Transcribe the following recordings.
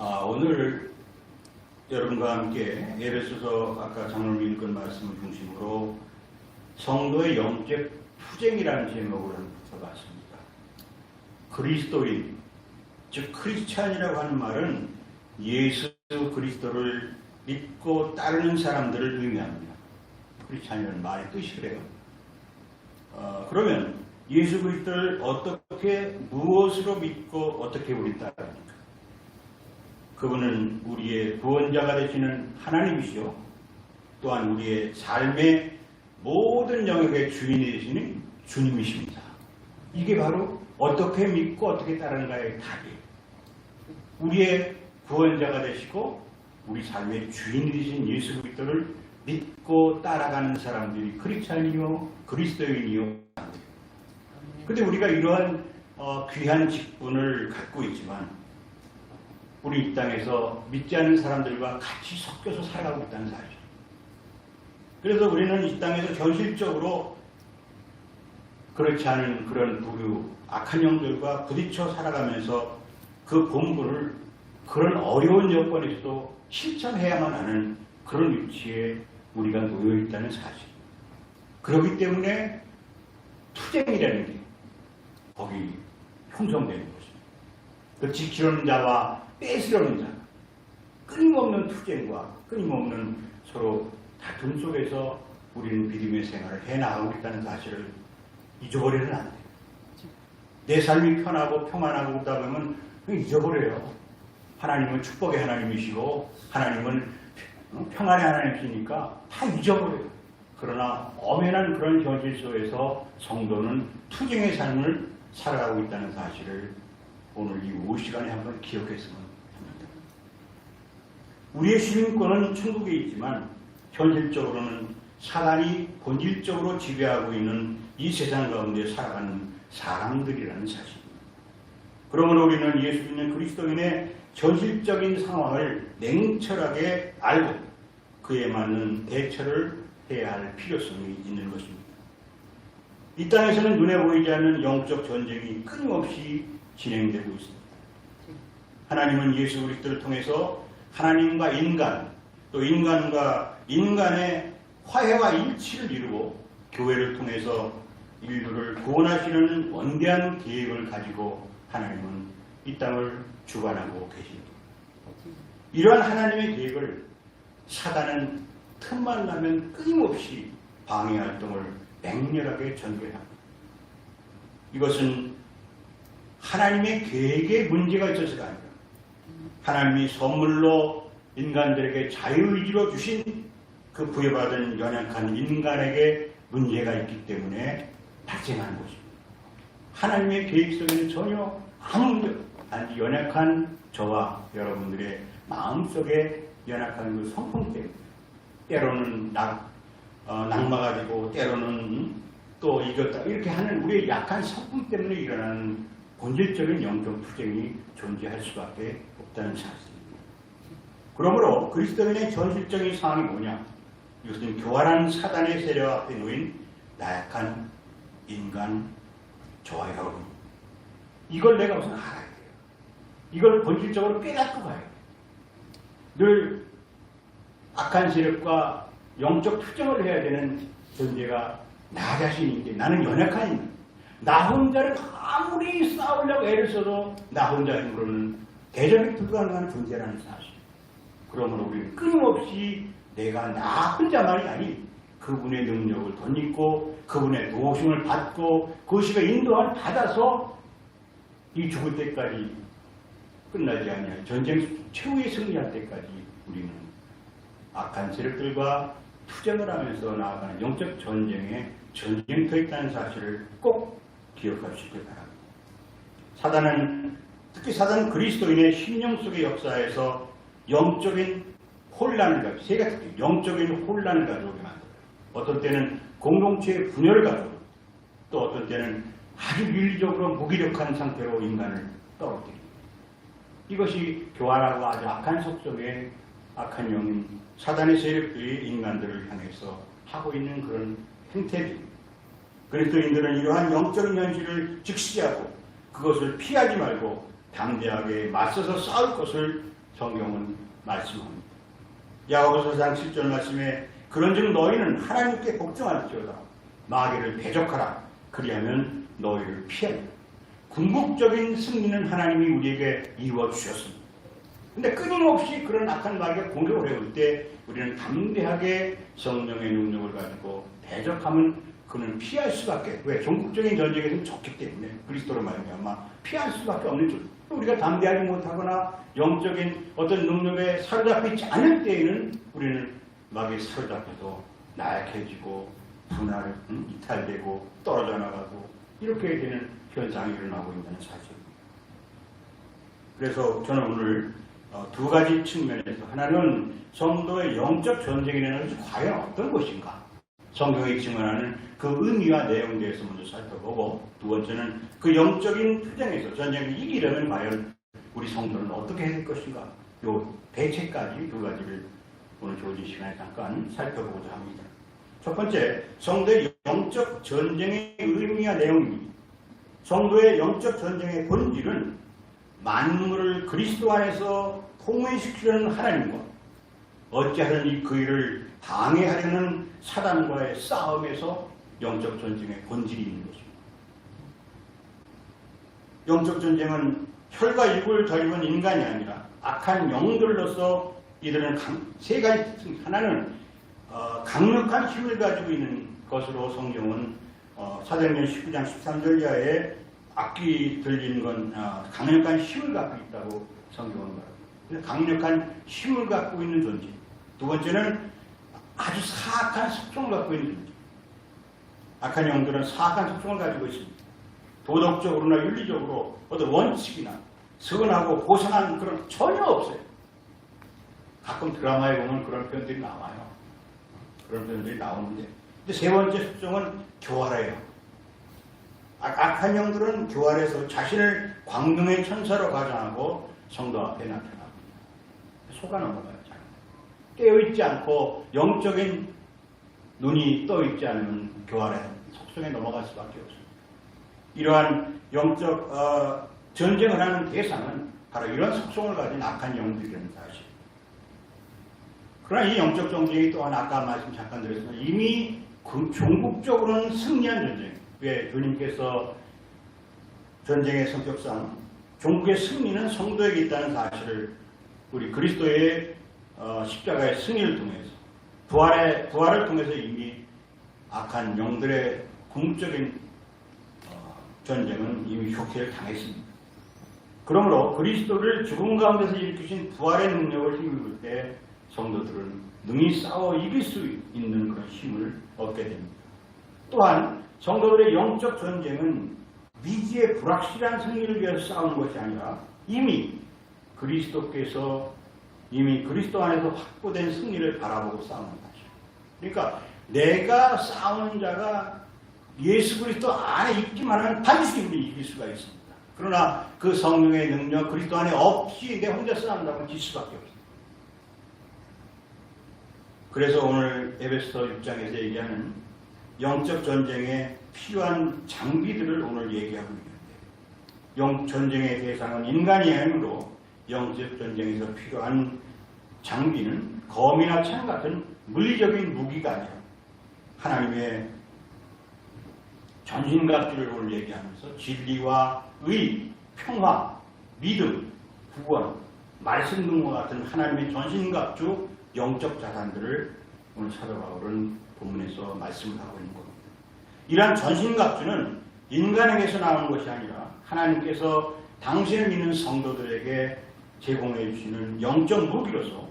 오늘 여러분과 함께 에베소서 아까 장로님이 읽은 말씀을 중심으로 성도의 영적 투쟁이라는 제목을 써봤습니다. 그리스도인, 즉 크리스찬이라고 하는 말은 예수 그리스도를 믿고 따르는 사람들을 의미합니다. 크리스찬이라는 말의 뜻이 그래요. 그러면 예수 그리스도를 어떻게, 무엇으로 믿고 어떻게 우리 따릅니까? 그분은 우리의 구원자가 되시는 하나님이시요, 또한 우리의 삶의 모든 영역의 주인이 되시는 주님이십니다. 이게 바로 어떻게 믿고 어떻게 따르는가의 답이에요. 우리의 구원자가 되시고 우리 삶의 주인이 되신 예수 그리스도를 믿고 따라가는 사람들이 크리스찬이요, 그리스도인이요. 그런데 우리가 이러한 귀한 직분을 갖고 있지만 우리 이 땅에서 믿지 않는 사람들과 같이 섞여서 살아가고 있다는 사실. 그래서 우리는 이 땅에서 현실적으로 그렇지 않은 그런 부류, 악한 영들과 부딪혀 살아가면서 그 본분을 그런 어려운 여건에서도 실천해야만 하는 그런 위치에 우리가 놓여 있다는 사실. 그렇기 때문에 투쟁이라는 게 거기 형성되는 것입니다. 그 지키려는 자와 뺏으려는 자, 끊임없는 투쟁과 끊임없는 서로 다툼 속에서 우리는 믿음의 생활을 해나가고 있다는 사실을 잊어버리면 안 돼요. 내 삶이 편하고 평안하고 그러다 보면 잊어버려요. 하나님은 축복의 하나님이시고 하나님은 평안의 하나님이시니까 다 잊어버려요. 그러나 엄연한 그런 현실 속에서 성도는 투쟁의 삶을 살아가고 있다는 사실을 오늘 이 오후 시간에 한번 기억했으면 합니다. 우리의 시민권은 천국에 있지만 현실적으로는 사단이 본질적으로 지배하고 있는 이 세상 가운데 살아가는 사람들이라는 사실입니다. 그러므로 우리는 예수 믿는 그리스도인의 현실적인 상황을 냉철하게 알고 그에 맞는 대처를 해야 할 필요성이 있는 것입니다. 이 땅에서는 눈에 보이지 않는 영적 전쟁이 끊임없이 진행되고 있습니다. 하나님은 예수 그리스도를 통해서 하나님과 인간, 또 인간과 인간의 화해와 일치를 이루고 교회를 통해서 인류를 구원하시는 원대한 계획을 가지고 하나님은 이 땅을 주관하고 계십니다. 이러한 하나님의 계획을 사단은 틈만 나면 끊임없이 방해 활동을 맹렬하게 전개합니다. 이것은 하나님의 계획에 문제가 있어서가 아니라 하나님이 선물로 인간들에게 자유의지로 주신 그 부여받은 연약한 인간에게 문제가 있기 때문에 발생하는 것입니다. 하나님의 계획 속에는 전혀 아무 문제, 단지 연약한 저와 여러분들의 마음속에 연약한 그 성품 때문에 때로는 낙마가 되고 때로는 또 이겼다 이렇게 하는 우리의 약한 성품 때문에 일어나는 본질적인 영적 투쟁이 존재할 수밖에 없다는 사실입니다. 그러므로 그리스도인의 전실적인 상황이 뭐냐? 이것은 교활한 사단의 세력 앞에 놓인 나약한 인간, 저와 여러분. 이걸 내가 우선 알아야 돼요. 이걸 본질적으로 깨닫고 가야 돼요. 늘 악한 세력과 영적 투쟁을 해야 되는 존재가 나 자신인데 나는 연약한 인간. 나 혼자는 아무리 싸우려고 애를 써도 나 혼자 힘으로는 대적이 불가능한 존재라는 사실. 그러므로 우리는 끊임없이 내가 나 혼자만이 아닌 그분의 능력을 덧입고 그분의 도우심을 받고 그것이 인도함을 받아서 이 죽을 때까지 끝나지 않냐 전쟁 최후의 승리할 때까지 우리는 악한 세력들과 투쟁을 하면서 나아가는 영적 전쟁에 전쟁터에 있다는 사실을 꼭 기억하시길 바랍니다. 사단은 특히 사단은 그리스도인의 심령 속의 역사에서 영적인 혼란을 가지고 세가 특히 영적인 혼란을 가져오게 만들어요. 어떤 때는 공동체의 분열을 가져오고 또 어떤 때는 아주 윤리적으로 무기력한 상태로 인간을 떨어뜨립니다. 이것이 교활하고 아주 악한 속성의 악한 영인 사단의 세력들이 인간들을 향해서 하고 있는 그런 행태들입니다. 그리스도인들은 이러한 영적인 현실을 직시하고 그것을 피하지 말고 담대하게 맞서서 싸울 것을 성경은 말씀합니다. 야고보서 4장 7절 말씀에 그런즉 너희는 하나님께 복종할지어다 마귀를 대적하라 그리하면 너희를 피하리라. 궁극적인 승리는 하나님이 우리에게 이루어 주셨습니다. 근데 끊임없이 그런 악한 마귀가 공격을 해올 때 우리는 담대하게 성령의 능력을 가지고 대적하면 그는 피할 수밖에, 왜? 종국적인 전쟁에서는 졌기 때문에 그리스도로 말미암아 피할 수밖에 없는 줄. 우리가 담대하지 못하거나 영적인 어떤 능력에 사로잡혀 있지 않을 때에는 우리는 마귀에 사로잡혀도 나약해지고 분할, 이탈되고 떨어져 나가고 이렇게 되는 현상이 일어나고 있다는 사실입니다. 그래서 저는 오늘 두 가지 측면에서 하나는 성도의 영적 전쟁이라는 것이 과연 어떤 것인가, 성경이 증언하는 그 의미와 내용에 대해서 먼저 살펴보고, 두 번째는 그 영적인 투쟁에서 전쟁을 이기려면 과연 우리 성도는 어떻게 해야 될 것인가, 요 대책까지 두 가지를 오늘 조지 시간에 잠깐 살펴보고자 합니다. 첫 번째, 성도의 영적 전쟁의 의미와 내용입니다. 성도의 영적 전쟁의 본질은 만물을 그리스도 안에서 통일시키려는 하나님과 어찌하든지 그 일을 방해하려는 사단과의 싸움에서 영적 전쟁의 본질이 있는 것입니다. 영적 전쟁은 혈과 육을 덜입은 인간이 아니라 악한 영들로서 이들은 세 가지 특징. 하나는 강력한 힘을 가지고 있는 것으로 성경은 사도행전 19장 13절 이하에 악기 들리는 건 강력한 힘을 갖고 있다고 성경은 말합니다. 강력한 힘을 갖고 있는 존재. 두 번째는 아주 사악한 속성을 갖고 있는 존재. 악한 영들은 사악한 속성을 가지고 있습니다. 도덕적으로나 윤리적으로 어떤 원칙이나 선하고 고상한 그런 전혀 없어요. 가끔 드라마에 보면 그런 표현들이 나와요. 그런 표현들이 나오는데, 근데 세 번째 속성은 교활해요. 악한 영들은 교활해서 자신을 광명의 천사로 가장하고 성도 앞에 나타납니다. 속아 넘어가요. 깨어있지 않고 영적인 눈이 떠있지 않으면 교활의 속성에 넘어갈 수밖에 없습니다. 이러한 영적 전쟁을 하는 대상은 바로 이런 속성을 가진 악한 영들이라는 사실. 그러나 이 영적 전쟁이 또한 아까 말씀 잠깐 드렸지만 이미 종국적으로는 승리한 전쟁. 왜? 주님께서 전쟁의 성격상 종국의 승리는 성도에게 있다는 사실을 우리 그리스도의 십자가의 승리를 통해서 부활을 통해서 이미 악한 영들의 궁극적인 전쟁은 이미 효쾌를 당했습니다. 그러므로 그리스도를 죽음 가운데서 일으키신 부활의 능력을 힘입을 때 성도들은 능히 싸워 이길 수 있는 그런 힘을 얻게 됩니다. 또한 성도들의 영적 전쟁은 미지의 불확실한 승리를 위해서 싸우는 것이 아니라 이미 그리스도 안에서 확보된 승리를 바라보고 싸우는 것이죠. 그러니까 내가 싸우는 자가 예수 그리스도 안에 있기만 하면 반드시 우리 이길 수가 있습니다. 그러나 그 성령의 능력 그리스도 안에 없이 내 혼자 싸운다면 질 수밖에 없습니다. 그래서 오늘 에베소서 6장에서 얘기하는 영적 전쟁에 필요한 장비들을 오늘 얘기하고 있는데, 전쟁의 대상은 인간이 아니므로 영적 전쟁에서 필요한 장비는 검이나 창 같은 물리적인 무기가 아니라 하나님의 전신갑주를 오늘 얘기하면서 진리와 의, 평화, 믿음, 구원, 말씀 등과 같은 하나님의 전신갑주 영적 자산들을 오늘 사도 바울은 본문에서 말씀을 하고 있는 겁니다. 이러한 전신갑주는 인간에게서 나오는 것이 아니라 하나님께서 당신을 믿는 성도들에게 제공해 주시는 영적 무기로서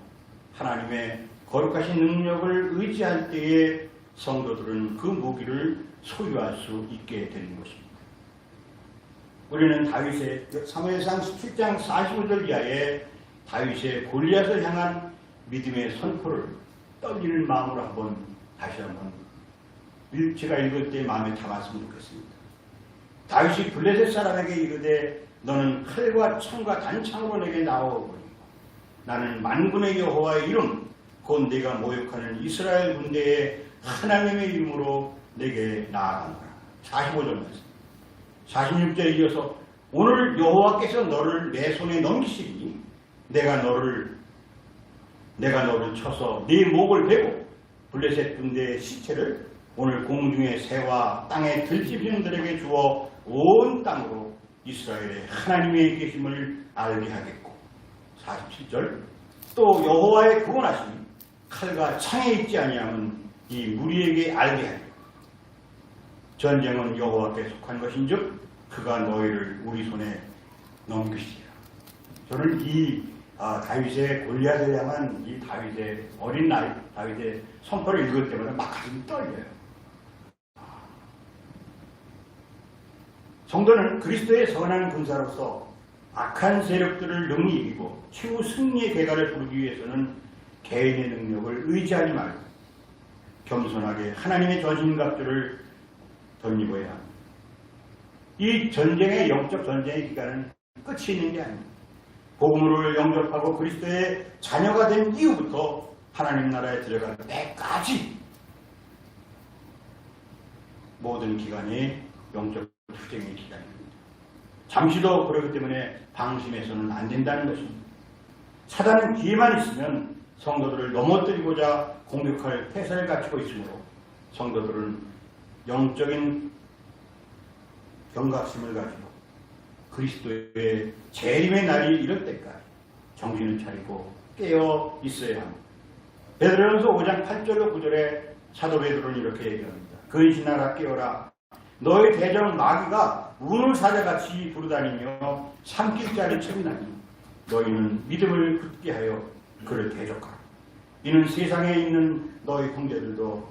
하나님의 거룩하신 능력을 의지할 때에 성도들은 그 무기를 소유할 수 있게 되는 것입니다. 우리는 다윗의 사무엘상 17장 45절 이하에 다윗의 골리앗을 향한 믿음의 선포를 떨리는 마음으로 다시 한번 제가 읽을 때 마음에 담았으면 좋겠습니다. 다윗이 블레셋 사람에게 이르되 너는 칼과 창과 단창으로 내게 나오거니와 나는 만군의 여호와의 이름 곧 네가 모욕하는 이스라엘 군대의 하나님의 이름으로 내게 나아가노라. 45절 말씀. 46절에 이어서 오늘 여호와께서 너를 내 손에 넘기시니 내가 너를 쳐서 네 목을 베고 블레셋 군대의 시체를 오늘 공중의 새와 땅의 들짐승들에게 주어 온 땅으로 이스라엘의 하나님의 계심을 알게 하겠고 47절 또 여호와의 구원하심이 칼과 창에 있지 아니함은 이 무리에게 알게 하리라. 전쟁은 여호와께 속한 것인즉 그가 너희를 우리 손에 넘기시리라. 저는 이 다윗의 골리앗을 향한 이 다윗의 어린 나이 다윗의 선포를 읽을 때마다 막 가슴이 떨려요. 성도는 그리스도의 선한 군사로서 악한 세력들을 능히 이기고 최후 승리의 계가를 부르기 위해서는 개인의 능력을 의지하지 말고 겸손하게 하나님의 전신갑주를 덧입어야 합니다. 이 전쟁의 영적 전쟁의 기간은 끝이 있는 게 아닙니다. 복음을 영접하고 그리스도의 자녀가 된 이후부터 하나님 나라에 들어갈 때까지 모든 기간이 영적 투쟁의 기간입니다. 잠시도 그렇기 때문에 방심해서는 안 된다는 것입니다. 사단은 기회만 있으면 성도들을 넘어뜨리고자 공격할 태세를 갖추고 있으므로 성도들은 영적인 경각심을 가지고 그리스도의 재림의 날이 이럴 때까지 정신을 차리고 깨어 있어야 합니다. 베드로전서 5장 8절로 9절에 사도 베드로는 이렇게 얘기합니다. 근신하라 깨어라 너의 대적 마귀가 우는 사자같이 부르다니며 삼킬 자를 쳤나니 너희는 믿음을 굳게 하여 그를 대적하라. 이는 세상에 있는 너희 형제들도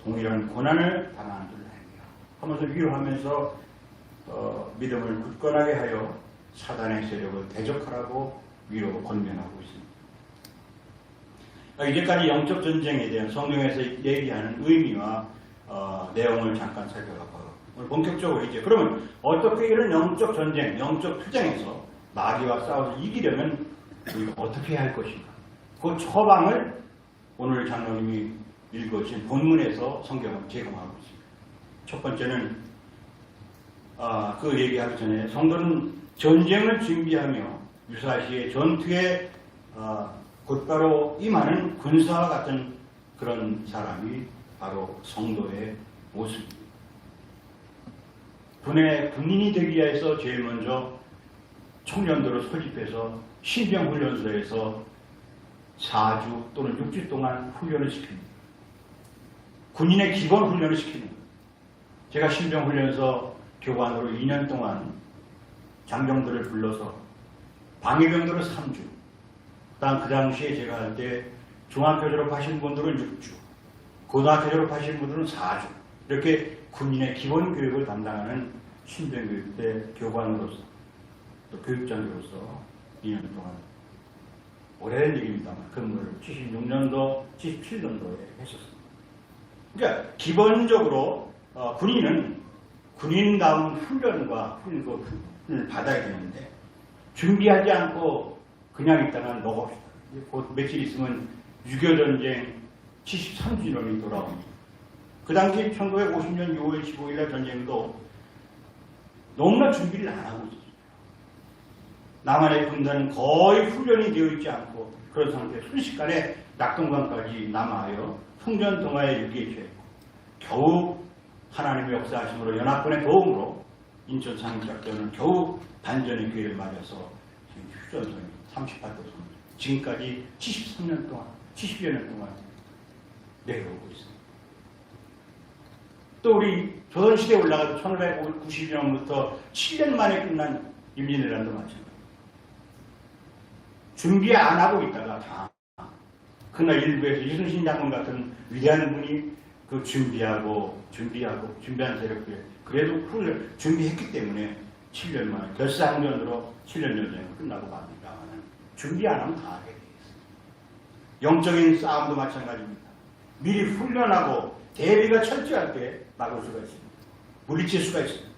동일한 고난을 당하는 줄 알며 하면서 위로하면서 믿음을 굳건하게 하여 사단의 세력을 대적하라고 위로 권면하고 있습니다. 이제까지 영적 전쟁에 대한 성경에서 얘기하는 의미와 내용을 잠깐 살펴봤고요. 오늘 본격적으로 이제 그러면 어떻게 이런 영적 전쟁, 영적 투쟁에서 마귀와 싸워서 이기려면 우리가 어떻게 해야 할 것인가? 그 처방을 오늘 장로님이 읽어주신 본문에서 성경을 제공하고 있습니다. 첫 번째는 그 얘기하기 전에 성도는 전쟁을 준비하며 유사시에 전투에 곧바로 임하는 군사와 같은 그런 사람이 바로 성도의 모습입니다. 군인이 되기 위해서 제일 먼저 청년들을 소집해서 신병훈련소에서 4주 또는 6주 동안 훈련을 시킵니다. 군인의 기본 훈련을 시키는 거예요. 제가 신병훈련소 교관으로 2년 동안 장병들을 불러서 방위병들은 3주, 그 당시에 제가 할 때 중학교 졸업하신 분들은 6주, 고등학교 졸업하신 분들은 4주, 이렇게 군인의 기본 교육을 담당하는 신병교육 때 교관으로서 또 교육장으로서 2년 동안 오래된 일입니다만 근무를 76년도, 77년도에 했었습니다. 그러니까 기본적으로 군인은 군인다운 훈련과 훈련을 받아야 되는데 준비하지 않고 그냥 있다가 먹읍시다. 곧 며칠 있으면 6.25전쟁 73주년이 돌아옵니다. 그 당시 1950년 6월 15일날 전쟁도 너무나 준비를 안 하고 있었어요. 남한의 군단은 거의 훈련이 되어 있지 않고 그런 상태에 순식간에 낙동강까지 남하하여 풍전동화에 유기해했고 겨우 하나님의 역사하심으로 연합군의 도움으로 인천 상륙작전은 겨우 반전의 기회를 맞아서 휴전선이 38도선 지금까지 73년 동안 70여 년 동안 내려오고 있습니다. 또 우리 조선시대에 올라가서 1590년부터 7년 만에 끝난 임진왜란도 마찬가지입니다. 준비 안 하고 있다가 그날 일부에서 이순신 장군 같은 위대한 분이 그 준비한 세력들 그래도 훈련 준비했기 때문에 7년 만에 결사항전으로 7년 전쟁이 끝나고 맙니다만 준비 안 하면 당하게 되어 있습니다. 영적인 싸움도 마찬가지입니다. 미리 훈련하고 대비가 철저할 때 막을 수가 있습니다. 물리칠 수가 있습니다.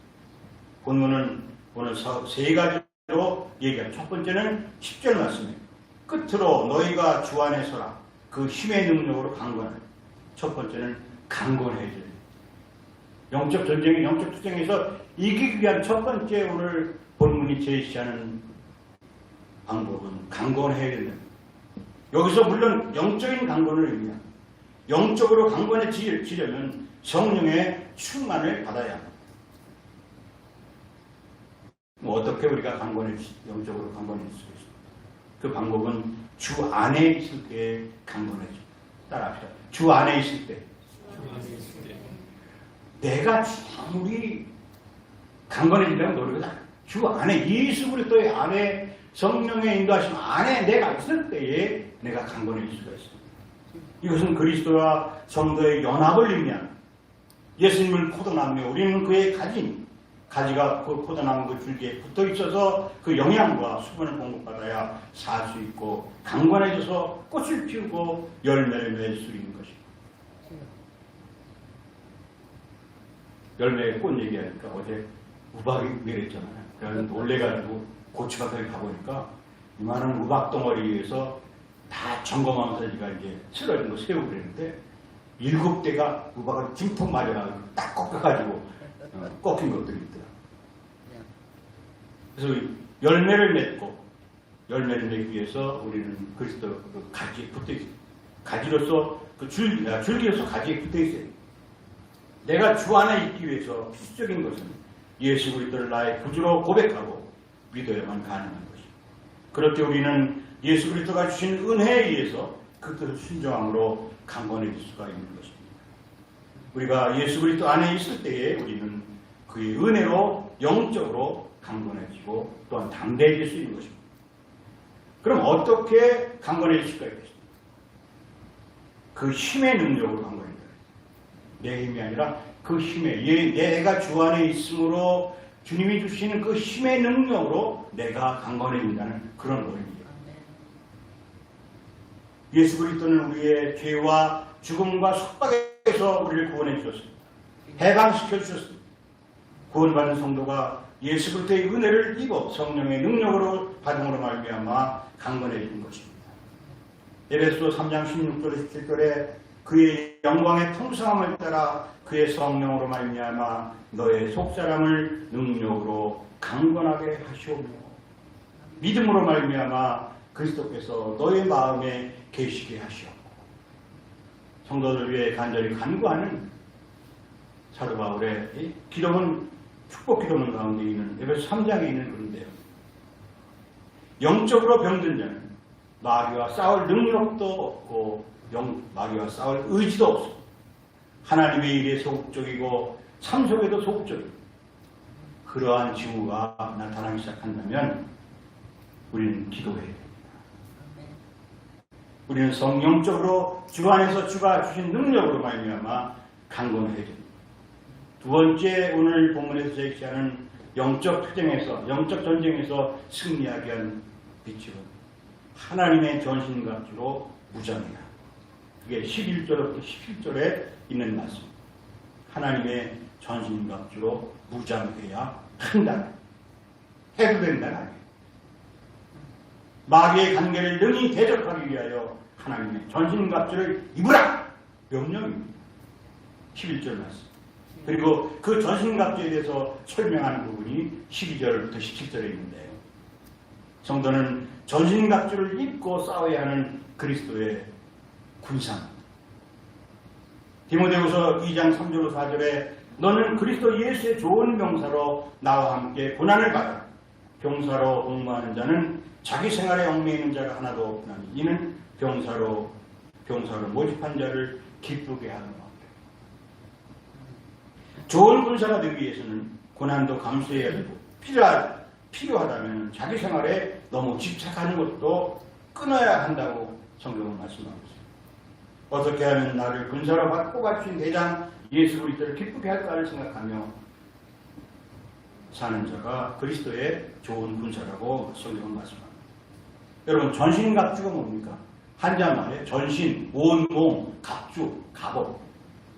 본문은 오늘 세 가지로 얘기합니다. 첫 번째는 10절 말씀입니다. 끝으로 너희가 주 안에 서라. 그 힘의 능력으로 강건하라. 첫 번째는 강건해져야 돼요. 영적 전쟁이 영적 투쟁에서 이기기 위한 첫 번째 오늘 본문이 제시하는 방법은 강건해야 된다. 여기서 물론 영적인 강건을 의미합니다. 영적으로 강건해지려면 성령의 충만을 받아야 합니다. 어떻게 우리가 영적으로 강건해질 수 있습니까? 그 방법은 주 안에 있을 때 강건해져. 따라합시다. 주 안에 있을 때. 내가 아무리 강건해지려면 노력을 안 해. 주 안에 예수 그리스도의 안에 성령의 인도하심 안에 내가 있을 때에 내가 강건해질 수가 있습니다. 이것은 그리스도와 성도의 연합을 의미합니다. 예수님을 포도나무에 우리는 그의 가지가 그 포도나무 그 줄기에 붙어 있어서 그 영양과 수분을 공급받아야 살 수 있고 강건해져서 꽃을 피우고 열매를 맺을 수 있는 것입니다. 열매의 꽃 얘기하니까 어제 우박이 내렸잖아요. 그래서 놀래가지고 고추밭에 가보니까 이만한 우박 덩어리에서 다 점검하면서 제가 이제 쓰러진 거 세우고 그랬는데 7대가 우박을 짐통 맞아가지고 딱 꺾여가지고 꺾인 것들이 있더라고요. 그래서 열매를 맺고 열매를 맺기 위해서 우리는 그리스도 그 가지에 붙어 있어요. 가지로서 그 줄기로서 가지에 붙어 있어요. 내가 주 안에 있기 위해서 필수적인 것은 예수 그리스도를 나의 구주로 고백하고 믿어야만 가능한 것입니다. 그럴 때 우리는 예수 그리스도가 주신 은혜에 의해서 그 뜻을 순종함으로 강건해질 수가 있는 것입니다. 우리가 예수 그리스도 안에 있을 때에 우리는 그의 은혜로 영적으로 강건해지고 또한 담대해질 수 있는 것입니다. 그럼 어떻게 강건해질 수가 있겠습니까? 그 힘의 능력으로 강건해진다. 내 힘이 아니라 그 힘에 내가 주 안에 있으므로 주님이 주시는 그 힘의 능력으로 내가 강건해진다는 그런 원리예요. 예수 그리스도는 우리의 죄와 죽음과 속박에서 우리를 구원해 주셨습니다. 해방시켜 주셨습니다. 구원받은 성도가 예수 그리스도의 은혜를 입어 성령의 능력으로 받음으로 말미암아 강건해지는 것입니다. 에베소 3장 16절 17절에 그의 영광의 통성함을 따라 그의 성령으로 말미암아 너의 속사람을 능력으로 강건하게 하시오며 믿음으로 말미암아 그리스도께서 너의 마음에 계시게 하시오. 성도들 위해 간절히 간구하는 사도 바울의 기도문, 축복 기도문 가운데 있는 에베소 3장에 있는 그런데요. 영적으로 병든 자는 마귀와 싸울 능력도 없고 마귀와 싸울 의지도 없어. 하나님의 일에 소극적이고 삶 속에도 소극적이고 그러한 징후가 나타나기 시작한다면 우리는 기도해야 됩니다. 우리는 성령적으로 주 안에서 주가 주신 능력으로 말미암아 강건해야 됩니다. 두 번째 오늘 본문에서 제시하는 영적 전쟁에서 승리하게 한 빛은 하나님의 전신갑주로 무장해야. 그게 11절부터 17절에 있는 말씀입니다. 하나님의 전신갑주로 무장해야 한다. 해도 된다는 아니에요. 마귀의 관계를 능히 대적하기 위하여 하나님의 전신갑주를 입으라! 명령입니다. 11절 말씀. 그리고 그 전신갑주에 대해서 설명하는 부분이 12절부터 17절에 있는데요. 성도는 전신갑주를 입고 싸워야 하는 그리스도의 군사입니다. 디모데후서 2장 3절 4절에 너는 그리스도 예수의 좋은 병사로 나와 함께 고난을 받아 병사로 복무하는 자는 자기 생활에 얽매이는 자가 하나도 없나니 이는 병사로 모집한 자를 기쁘게 하는 것. 좋은 군사가 되기 위해서는 고난도 감수해야 되고 필요하다면 자기 생활에 너무 집착하는 것도 끊어야 한다고 성경은 말씀하고 있습니다. 어떻게 하면 나를 군사로 뽑아주신 대장 예수 그리스도를 기쁘게 할까를 생각하며 사는 자가 그리스도의 좋은 군사라고 성경은 말씀합니다. 여러분 전신갑주가 뭡니까? 한자말에 전신, 온몸, 갑주, 갑옷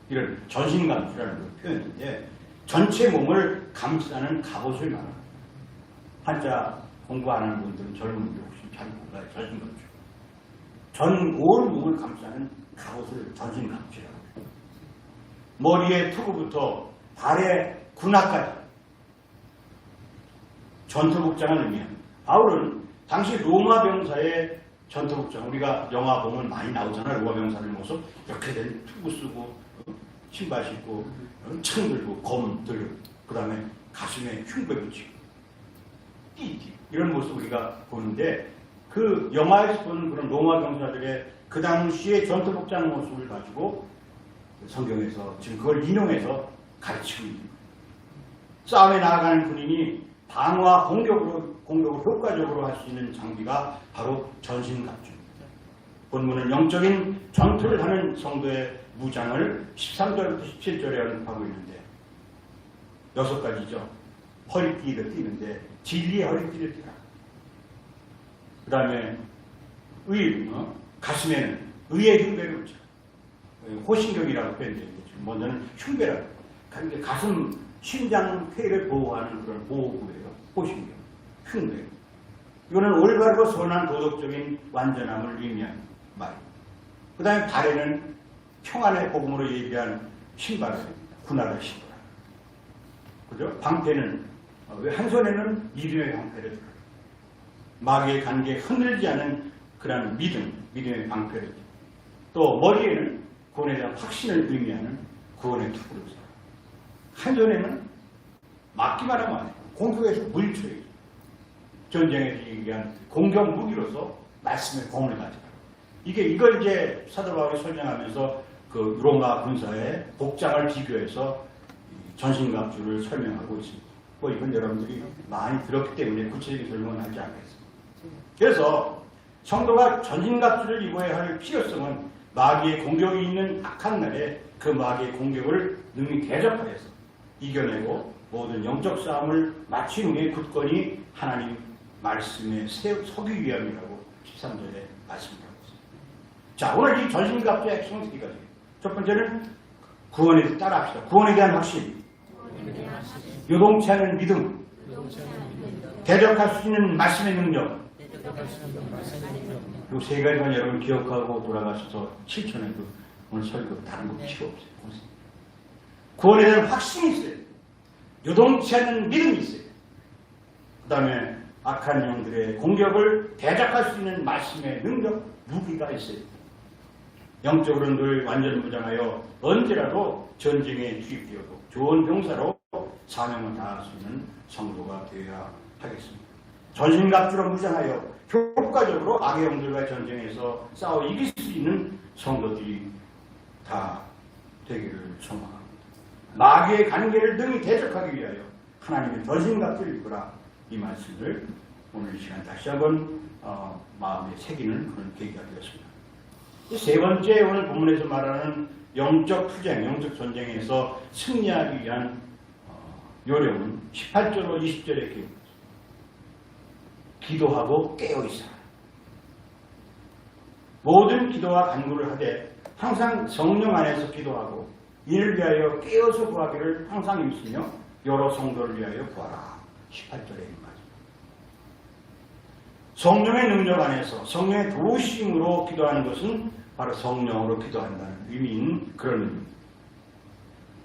이런 전신갑주라는 표현인데 전체 몸을 감싸는 갑옷을 말합니다. 한자 공부 안 하는 분들은 젊은 분들 혹시 잘 몰라요. 전신갑주. 온 몸을 감싸는 갑옷을 전신갑주라고 해요. 머리의 투구부터 발의 군화까지 전투복장을 의미합니다. 바울은 당시 로마 병사의 전투복장, 우리가 영화 보면 많이 나오잖아요. 로마 병사들 모습 이렇게 된 투구 쓰고 신발 신고 창 들고 검 들고 그 다음에 가슴에 흉배 붙이고 띠띠 이런 모습 우리가 보는데 그 영화에서 보는 그런 로마 병사들의 그 당시의 전투복장 모습을 가지고 성경에서 지금 그걸 인용해서 가르치고 있는 거예요. 싸움에 나아가는 군인이 방어와 공격을 효과적으로 할 수 있는 장비가 바로 전신갑주입니다. 본문은 영적인 전투를 하는 성도의 무장을 13절부터 17절에 언급하고 있는데 6가지죠. 허리띠를 띠는데 진리의 허리띠를 띠라. 그 다음에 가슴에는 의의 흉배를 붙여. 호신경이라고 표현되어 있죠. 먼저는 흉배라고. 그러니까 가슴, 심장, 폐를 보호하는 그런 보호구예요. 호신경, 흉배. 이거는 올바르고 선한 도덕적인 완전함을 의미하는 말입니다. 그 다음에 발에는 평안의 복음으로 예비한 신발을, 군화를 신고라. 그죠? 방패는, 한 손에는 믿음의 방패를 들어요. 마귀의 관계에 흔들리지 않은 그런 믿음의 방패를. 또 머리에는 구원에 대한 확신을 의미하는 구원의 투구를 써요. 한 손에는 막기만 하면 안 돼요. 공격에서 물리쳐야죠. 전쟁에서 얘기한 공격 무기로서 말씀의 공을 가져가요. 이걸 이제 사도 바울이 설명하면서 그 로마 군사의 복장을 비교해서 전신갑주를 설명하고 있습니다. 이건 여러분들이 많이 들었기 때문에 구체적인 설명은 하지 않겠습니다. 그래서 성도가 전신갑주를 입어야 할 필요성은 마귀의 공격이 있는 악한 날에 그 마귀의 공격을 능히 대적하여서 이겨내고 모든 영적 싸움을 마친 후에 굳건히 하나님 말씀에 서기 위함이라고 13절에 말씀드렸습니다. 자, 오늘 이 전신갑주의 핵심은 세 가지예요. 첫 번째는 구원에 따라합시다. 구원에 대한 확신, 요동치 않은 믿음, 대적할 수 있는 말씀의 능력. 이 세 가지만 여러분 기억하고 돌아가셔서 실천해도 오늘 설교 다른 거 필요 없어요. 구원에 대한 확신이 있어요. 요동치 않는 믿음이 있어요. 그 다음에 악한 영들의 공격을 대적할 수 있는 말씀의 능력, 무기가 있어요. 영적으로는 늘 완전 무장하여 언제라도 전쟁에 투입되어도 좋은 병사로 사명을 다할 수 있는 성도가 되어야 하겠습니다. 전신갑주로 무장하여 효과적으로 악의 영들과의 전쟁에서 싸워 이길 수 있는 성도들이 다 되기를 소망합니다. 마귀의 관계를 능히 대적하기 위하여 하나님의 전신갑주를 입으라, 이 말씀을 오늘 이 시간 다시 한번 마음에 새기는 그런 계기가 되었습니다. 세 번째, 오늘 본문에서 말하는 영적 투쟁, 영적 전쟁에서 승리하기 위한 요령은 18절로 20절의 기록. 기도하고 깨어있어라. 모든 기도와 간구를 하되 항상 성령 안에서 기도하고 이를 위하여 깨어서 구하기를 항상 힘쓰며 여러 성도를 위하여 구하라. 18절에 말입니다. 성령의 능력 안에서 성령의 도우심으로 기도하는 것은 바로 성령으로 기도한다는 의미인 그런 의미입니다.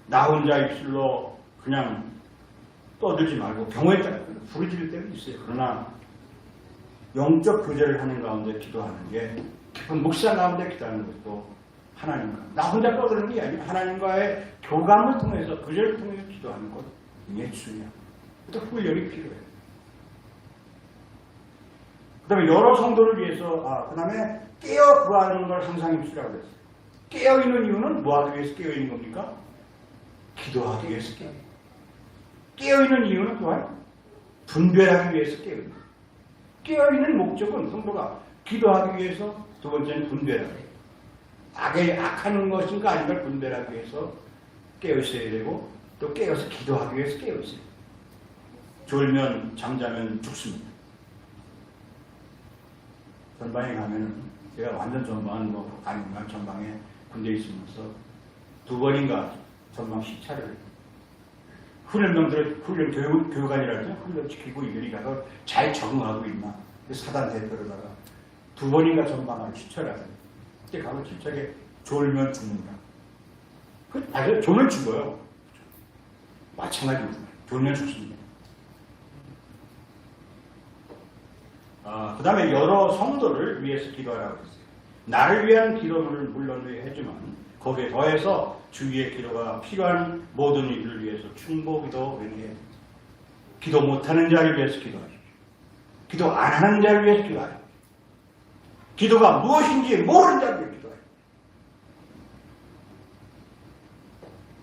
나 혼자 입술로 그냥 떠들지 말고 경우에 따라 부르짖을 때도 있어요. 그러나 영적 교제를 하는 가운데 기도하는 게 깊은 묵상 가운데 기도하는 것도 하나님과 나 혼자 떠드는 게 아니라 하나님과의 교감을 통해서 교제를 통해서 기도하는 것 이게 중요합니다. 또 훈련이 필요해요. 그 다음에 여러 성도를 위해서 그 다음에 깨어 구하는 걸 항상 힘쓰라고 그랬어요. 깨어있는 이유는 뭐하기 위해서 깨어있는 겁니까? 기도하기 위해서 깨어있는 이유는 또한 분별하기 위해서 깨어있는 거예요. 깨어있는 목적은 성도가 기도하기 위해서, 두 번째는 분별하기 위해서. 악한 것인가 아닌가 분별하기 위해서 깨어있어야 되고, 또 깨어서 기도하기 위해서 깨어있어요. 졸면 잠자면 죽습니다. 전방에 가면은 제가 완전 전방은 아니지만 전방에 군대에 있으면서 2번인가 전방 시차를 훈련병들을 훈련 교육관이라죠. 훈련 지키고 이들이 가서 잘 적응하고 있나. 사단 대표로다가 2번인가 전방을 시철하세요. 그때 가서 집착에 졸면 죽는다. 아주 졸면 죽어요. 마찬가지입니다. 졸면 죽습니다. 그 다음에 여러 성도를 위해서 기도하라고 했어요. 나를 위한 기도를 물론 해주지만 거기에 더해서 주위의 기도가 필요한 모든 이들을 위해서 충고기도 해야 됩니다. 기도 못하는 자를 위해서 기도하십시오. 기도 안 하는 자를 위해서 기도하십시오. 기도가 무엇인지 모르는 자를 위해서 기도하십시오.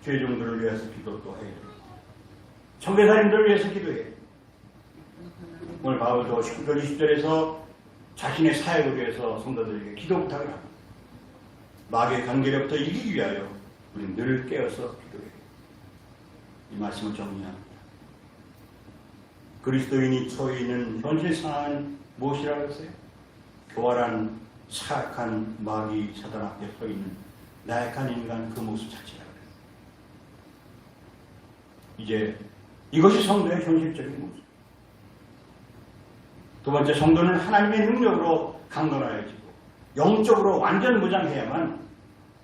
죄종들을 위해서 기도도 해야 됩니다. 청교사님들을 위해서 기도해요. 오늘 바울도 19절 20절에서 자신의 사역을 위해서 성도들에게 기도 부탁을 합니다. 마귀의 관계로부터 이기기 위하여 우리는 늘 깨어서 기도해요. 이 말씀을 정리합니다. 그리스도인이 처해 있는 현실 상황은 무엇이라고 했어요? 교활한 사악한 마귀 사단 앞에 서 있는 나약한 인간 그 모습 자체라고 해요. 이제 이것이 성도의 현실적인 모습. 두 번째, 성도는 하나님의 능력으로 강건하여지고 영적으로 완전 무장해야만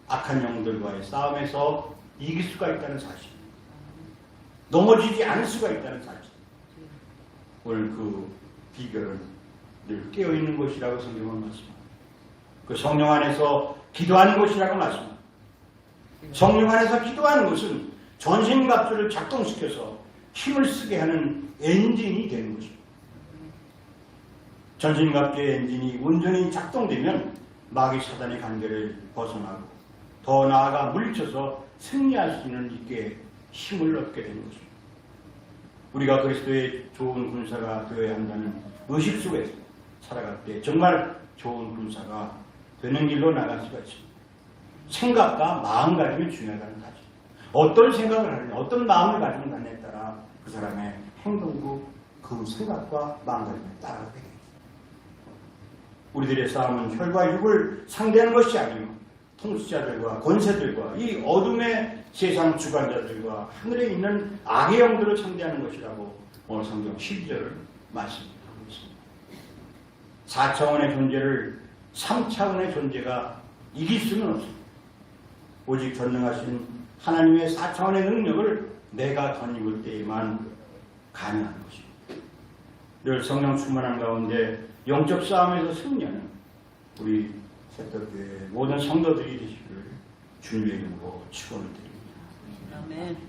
악한 영들과의 싸움에서 이길 수가 있다는 사실, 넘어지지 않을 수가 있다는 사실. 오늘 그 비결은 늘 깨어있는 것이라고 성경은 말씀합니다. 그 성령 안에서 기도하는 것이라고 말씀합니다. 성령 안에서 기도하는 것은 전신갑주를 작동시켜서 힘을 쓰게 하는 엔진이 되는 것입니다. 전신갑주의 엔진이 온전히 작동되면 마귀 사단의 관계를 벗어나고 더 나아가 물리쳐서 승리할 수 있게 힘을 얻게 되는 것입니다. 우리가 그리스도의 좋은 군사가 되어야 한다는 의식 속에서 살아갈 때 정말 좋은 군사가 되는 길로 나갈 수가 있습니다. 생각과 마음가짐이 중요하다는 사실. 어떤 생각을 하느냐, 어떤 마음을 가지고 가느냐에 따라 그 사람의 행동도 그 생각과 마음가짐에 따라가게 됩니다. 우리들의 싸움은 혈과 육을 상대하는 것이 아니요 통치자들과 권세들과 이 어둠의 세상 주관자들과 하늘에 있는 악의 영들을 상대하는 것이라고 오늘 성경 12절을 말씀하고 있습니다. 4차원의 존재를 3차원의 존재가 이길 수는 없습니다. 오직 전능하신 하나님의 4차원의 능력을 내가 덧입을 때에만 가능한 것입니다. 늘 성령 충만한 가운데 영적 싸움에서 승리하는 우리 새떡교회 모든 성도들이 되시기를 주님의 이름으로 축원을 드립니다. 아멘.